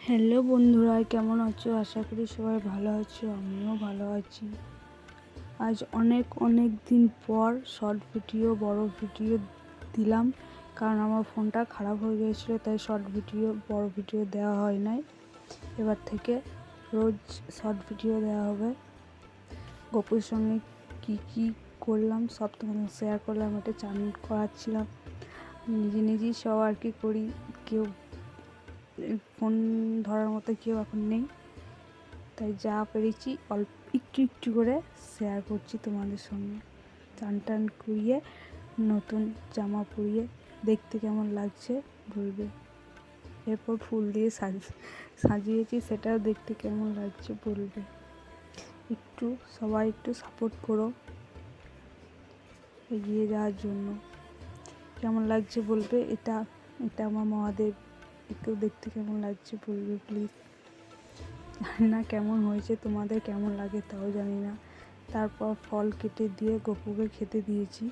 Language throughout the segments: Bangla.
হ্যালো বন্ধুরা, কেমন আছো? আশা করি সবাই ভালো আছো, আমিও ভালো আছি। আজ অনেক দিন পর শর্ট ভিডিও বড় ভিডিও দিলাম, কারণ আমার ফোনটা খারাপ হয়ে গিয়েছিলো, তাই শর্ট ভিডিও বড় ভিডিও দেওয়া হয় নাই। এবার থেকে রোজ শর্ট ভিডিও দেওয়া হবে। গপুর সঙ্গে কি করলাম সব তোমাদের শেয়ার করলাম। এটা চান করাচ্ছিলাম, নিজেই সব আর কি করি। কেউ ফোন ধরার মতো কেউ এখন নেই, তাই যা পেরেছি অল্প একটু করে শেয়ার করছি তোমাদের সঙ্গে। টান করিয়ে নতুন জামা পরিয়ে দেখতে কেমন লাগছে বলবে। এরপর ফুল দিয়ে সাজিয়েছি, সেটাও দেখতে কেমন লাগছে বলবে। সবাই একটু সাপোর্ট করো এগিয়ে যাওয়ার জন্য। কেমন লাগছে বলবে। এটা আমার মহাদেব, একটু দেখতে কেমন লাগছে বলবে প্লিজ। জানি না কেমন হয়েছে, তোমাদের কেমন লাগে তাও জানি না। তারপর ফল কেটে দিয়ে গপুকে খেতে দিয়েছি।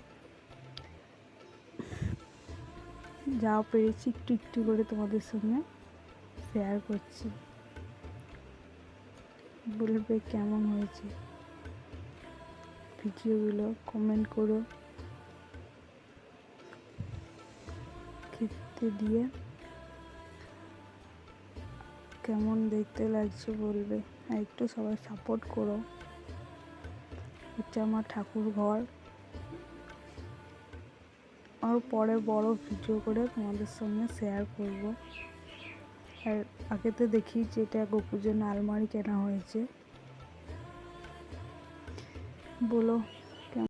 যা পেরেছি একটু করে তোমাদের সঙ্গে শেয়ার করছি, বলবে কেমন হয়েছে ভিডিওগুলো, কমেন্ট করো। খেতে দিয়ে কেমন দেখতে লাগছে বলবে, আর একটু সবাই সাপোর্ট করো। এটা আমার ঠাকুর ঘর। আর পরে বড় ভিডিও করে তোমাদের সঙ্গে শেয়ার করব। আর আগে তো দেখি যেটা গপুর জন্য আলমারি কেনা হয়েছে। বলো